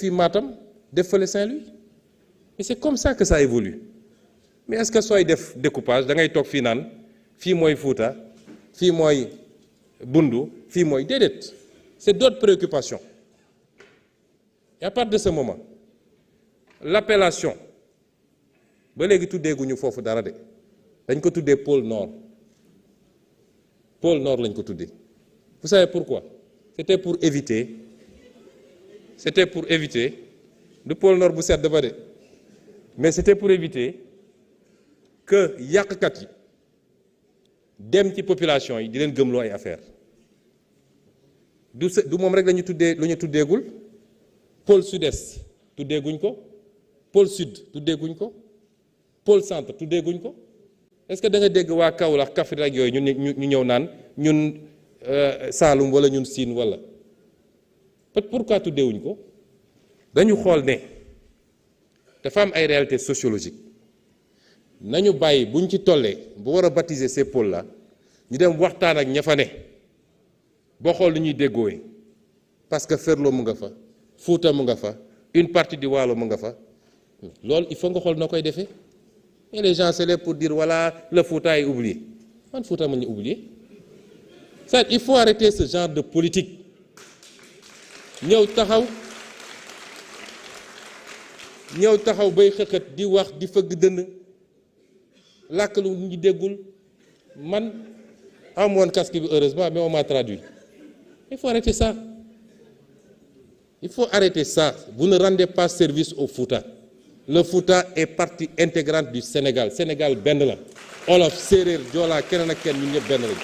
def fii Matam def fële Saint-Louis mais c'est comme ça que ça évolue mais est-ce que sooy def découpage da ngay toog fii naan fii mooy Fouta fii mooy Bundu fii mooy déedéet c'est d'autres préoccupations et à partir de ce moment l'appellation ba léegi tuddeeguñu foofu dara de dañ ko tuddee pôle nord lañ ko tuddee vous savez pourquoi c'était pour éviter du pôle nord bu sedd ba de mais c'était pour éviter que yàqkat yi dem ci population yi di leen gëmloo ay affaire du moom rek lañu tuddee lu ñu tuddeegul pôle sud-est tuddeeguñ ko pôle sud tuddeeguñ ko pôle centre tuddeeguñ ko est-ce que da nga dégg waa Kaolack Kaffrine ak yooyu ñu ñëw naan ñun Saalum wala ñun Siin wala pourquoi tuddeewuñ ko dañu xool ne dafa am ay réalités sociologiques nañu bàyyi buñ ci tollee bu war a baptiser ces pôles là ñu dem waxtaan ak ña fa ne boo xool lu ñuy déggooy parce que Ferlo mu nga fa Fouta mu nga fa une partie du Waalo mu nga fa loolu il faut nga xool noo koy defee et les gens c'est là pour dire voilà le Fouta est oublié man Fouta ma ñu oublié ça il faut arrêter ce genre de politique ñëw taxaw bay xëxët di wax di fëgg dënn làkk lu ñu déggul man am woon casque bi heureusement mais on m'a traduit il faut arrêter ça vous ne rendez pas service au Fouta le Fouta est partie intégrante du Sénégal benn la Wolof séeréer Joola keneen ak kenn ñun ñëpp benn lañu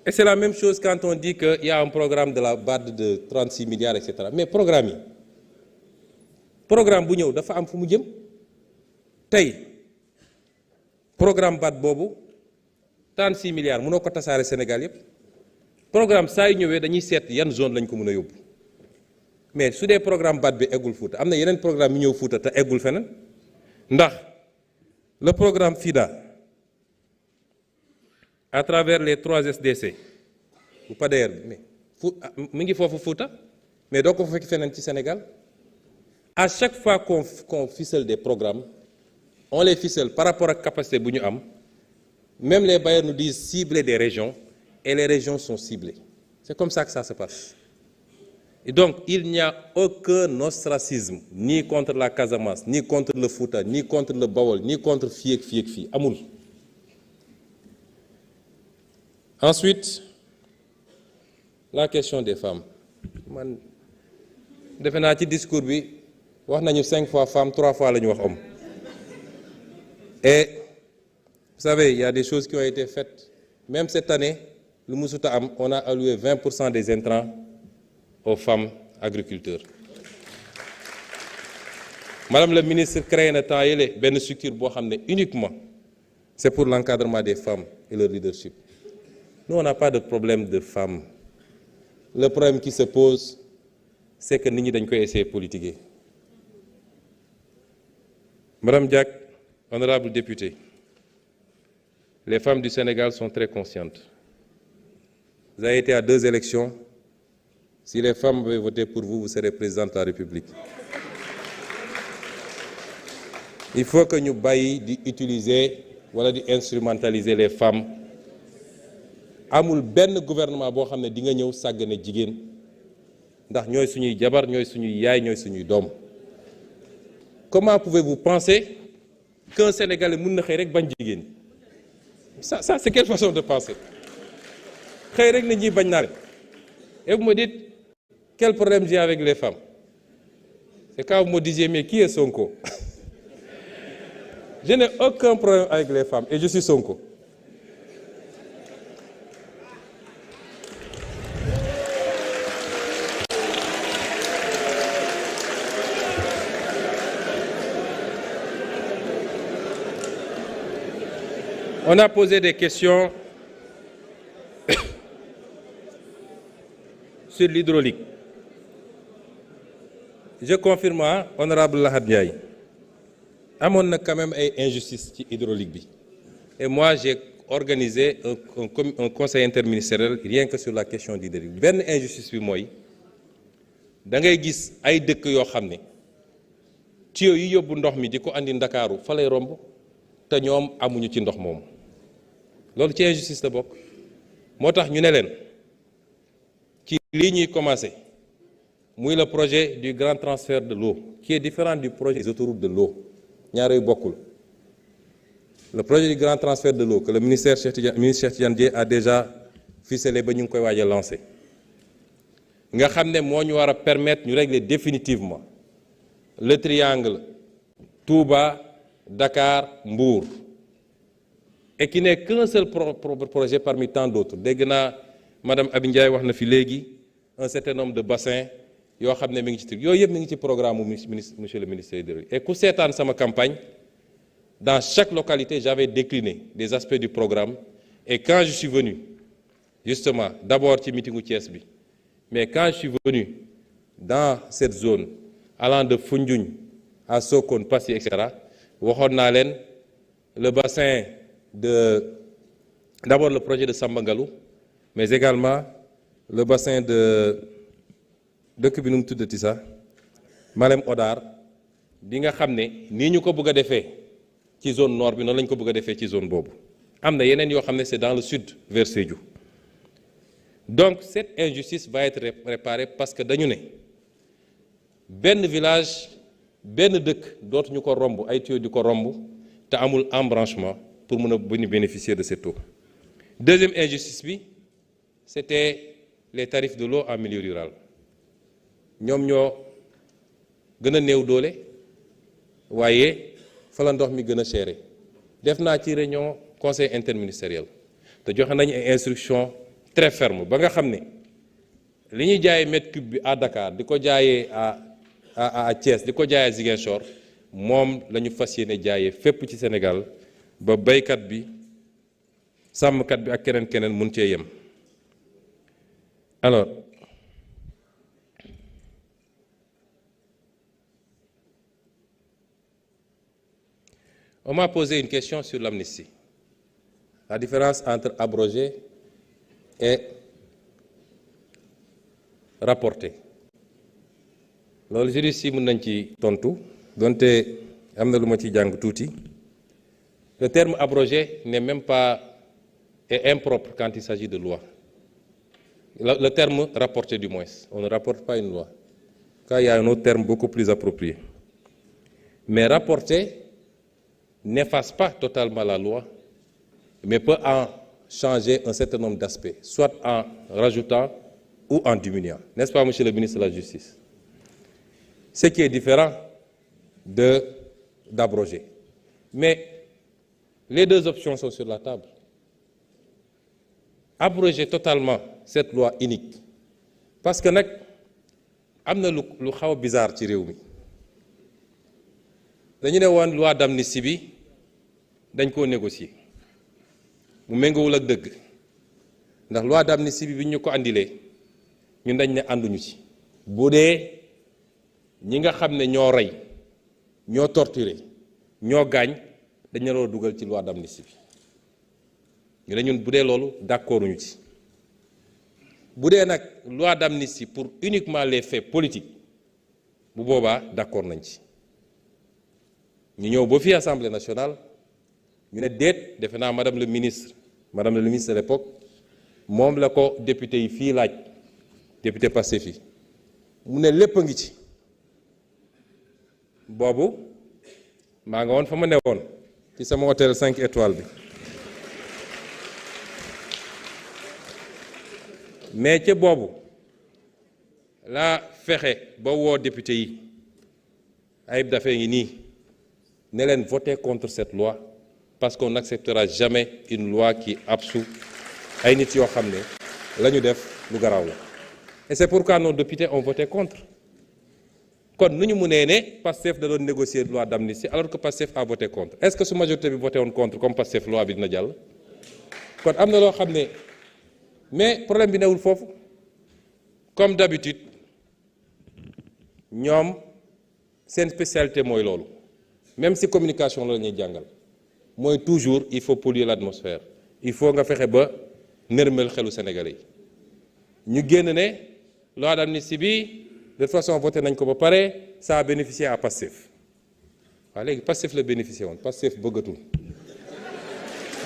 et c'est la même chose quand on dit qu'il y a un programme de la BAD de 36 milliards etc mais programme bu ñëw dafa am fu mu jëm tey programme BAD boobu 36 milliards mënoo ko tasaare Sénégal yépp programme saa yu ñëwee dañuy seet yan zone lañ ko mën a yóbbu mais su dee programme BAD bi eggul Fouta am na yeneen programme yu ñëw Fouta te eggul feneen ndax le programme FIDA à travers les 3 SDC bu PADER mais mu ngi foofu Fouta mais doo ko fekk feneen ci Sénégal à chaque fois qu'on ficelle des programmes on les ficelle par rapport ak capacité bu ñu am même les bailleurs nous disent cibler des régions et les régions sont ciblées c'est comme ça que ça se passe et donc il n'y a aucun ostracisme ni contre la Casamance ni contre le Fouta ni contre le Bawol ni contre fii ak fii amul. Ensuite, la question des femmes man defe naa ci discours bi wax nañu 5 fois femme 3 fois la ñu wax homme et vous savez il y a des choses qui ont été faites même cette année lu musuta am on a alloué 20% des intrants aux femmes agriculteurs madame la ministre créé na temps yële benn structure boo xam ne uniquement c'est pour l'encadrement des femmes et leur leadership. Nous, on n'a pas de problème de femmes. Le problème qui se pose, c'est que nous devons essayer de politiquer. Madame Diack, honorable députée, les femmes du Sénégal sont très conscientes. Vous avez été à 2 élections. Si les femmes avaient voté pour vous, vous serez présidente de la République. Il faut que nous baillions d'utiliser ou d'instrumentaliser les femmes. Amul benn gouvernement boo xam ne di nga ñëw sàggane jigéen ndax ñooy suñuy jabar ñooy suñuy yaay ñooy suñuy doom. Comment pouvez-vous penser qu'un Sénégalais mën na xëy rek bañ jigéen ça c'est quelle façon de penser xëy rek na ñuy bañ naa leen et vous me dites quel problème j'ai avec les femmes c'est quand vous me disiez mais qui est Sonko je n'ai aucun problème avec les femmes et je suis Sonko. On a posé des questions sur l'hydraulique. Je confirme, honorable Lahad Ndiaye, amoon na quand même ay injustice ci hydraulique bi et moi j'ai organiser un conseil interministériel rien que sur la question du dérive. benn injustice bi mooy da ngay gis ay dëkk yoo xam ne tuyau yi yóbbu ndox mi di ko andi Ndakaaru fa lay romb te ñoom amuñu ci ndox moomu loolu ci injustice la bokk. moo tax ñu ne leen ci lii ñuy commencer muy le projet du grand transfert de l'eau qui est différent du projet des autoroutes de l'eau ñaar yooyu bokkul. Le projet du grand transfert de l'eau que le ministre Cheikh Tidiane Dièye a déjà ficelé ba ñu ngi koy waaj a lancé nga xam ne moo ñu war a permettre ñu régler définitivement le triangle Touba Dakar Mbour et qui n'est qu'un seul projet parmi tant d'autres. dégg naa madame Abi Ndiaye wax na fi léegi un certain nombre de bassins yoo xam ne mi ngi ci tur yooyu yëpp mi ngi ci programme monsieur le ministre de l'Eau et ku seetaan sama campagne. Dans chaque localité, j'avais décliné des aspects du programme et quand je suis venu, justement, d'abord ci meetingu Thiès bi, mais quand je suis venu dans cette zone allant de Foundiougne à Sokone, Passy, etc., waxoon naa leen le bassin d'abord le projet de Sambangalou, mais également le bassin de dëkk bi nu mu tuddati sax Malem Hodar bi nga xam ne nii ñu ko bëgg a defee ci zone nord bi noonu lañ ko bëgg a defee ci zone boobu am na yeneen yoo xam ne c'est dans le sud vers Sédhiou. Donc cette injustice va être réparée parce que dañu ne benn village benn dëkk dootuñu ko romb ay tuyaux di ko romb te amul embranchement pour mën a bénéficier de cette eau. Deuxième injustice bi c'était les tarifs de l'eau en milieu rural ñoom ñoo gën a néew doole waaye fa la ndox mi gën a chéré. Def naa ci réunion conseil interministériel te joxe nañu ay instructions très fermes ba nga xam ne li ñuy jaayee mètre cube bi à Dakar di ko jaayee à Thiès di ko jaayee Ziguinchor moom la ñu fas yéene jaayee fépp ci Sénégal ba baykat bi sàmmkat bi ak keneen mun cee yem. Alors on m'a posé une question sur l'amnistie, la différence entre abroger et rapporter. loolu juriste yi mën nañ ci tontu donte am na lu ma ci jàng tuuti. Le terme abrogé n'est même pas est impropre quand il s'agit de loi. Le terme rapporter du moins, on ne rapporte pas une loi. Car il y a un autre terme beaucoup plus approprié. Mais rapporter n'efface pas totalement la loi, mais peut en changer un certain nombre d'aspects, soit en rajoutant ou en diminuant. N'est-ce pas, monsieur le ministre de la Justice? Ce qui est différent d'abroger. Mais les deux options sont sur la table. Abroger totalement cette loi unique. Parce que nag am na lu xaw a bizarre ci réew mi. dañu ne woon loi d'amnistie bi dañ koo négocier mu méngoowul ak dëgg ndax loi d'amnistie bi ñu ko andilee ñun dañ ne ànduñu ci. bu dee ñi nga xam ne ñoo rey ñoo torturé ñoo gaañ dañ ne loo dugal ci loi d'amnistie bi ñu ne ñun bu dee loolu d'accorduñu ci. bu dee nag loi d'amnistie pour uniquement les faits politiques bu boobaa d'accord nañ ci. ñu ñëw ba fii Assemblée nationale ñu ne déet defe naa madame le ministre de l'époque moom la ko député yi fii laaj député Pastef yi mu ne lépp a ngi ci. boobu maa nga woon fa ma ne woon ci sama hôtel 5 étoiles bi mais ca boobu laa fexe ba woo député yi Ayib Daffé ngi nii ne leen voter contre cette loi parce qu'on n'acceptera jamais une loi qui absout ay nit yoo xam ne la ñu def lu garaaw la. Et c'est pourquoi nos députés ont voté contre. kon nu ñu mënee ne Pastef da doon négocier loi d'amnistie alors que Pastef a voté contre. Est-ce que su majorité bi voté woon contre comme Pastef loi bi dina jàll. kon am na loo xam ne mais problème bi newul foofu comme d'habitude ñoom seen spécialité mooy loolu. même si communication la ñuy jàngal mooy toujours il faut polluer l'atmosphère il faut nga fexe ba nërmel xelu Sénégalais yi ñu génn ne loi d'amnistie bi de toute façon voté nañ ko ba pare ça a bénéficié à Pastef waaw léegi Pastef la bénéficié woon Pastef bëggatul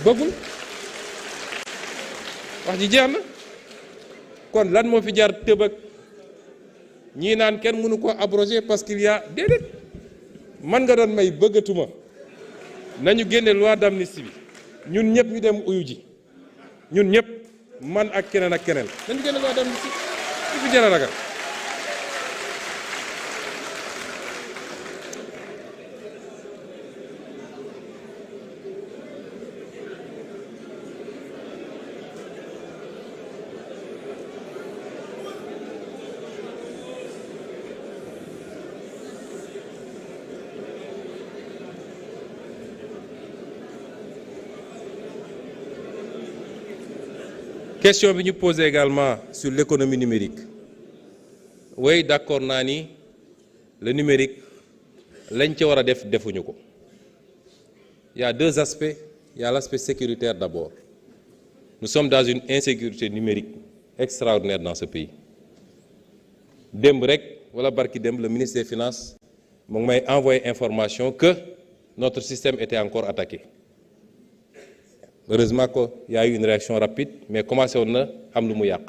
bëggul wax ji jeex na kon lan moo fi jaar tëb ak ñii naan kenn mënu ko abroger parce qu'il y a déedéet man nga doon may bëggatuma nañu génne loi d'amnistie bi ñun ñëpp ñu dem uyu ji ñun ñëpp man ak keneen nañu génne loi d'amnistie bi fi jëra ragal question bi ñu posé également sur l'économie numérique oui d'accord naa ni le numérique lañ ca war a def defuñu ko il y a deux aspects il y a l'aspect sécuritaire d'abord nous sommes dans une insécurité numérique extraordinaire dans ce pays démb rek wala barki démb le ministre des Finances mu ngi may envoyé information que notre système était encore attaqué. Heureusement qu'il y a eu une réaction rapide mais commencé woon na am lu mu yàq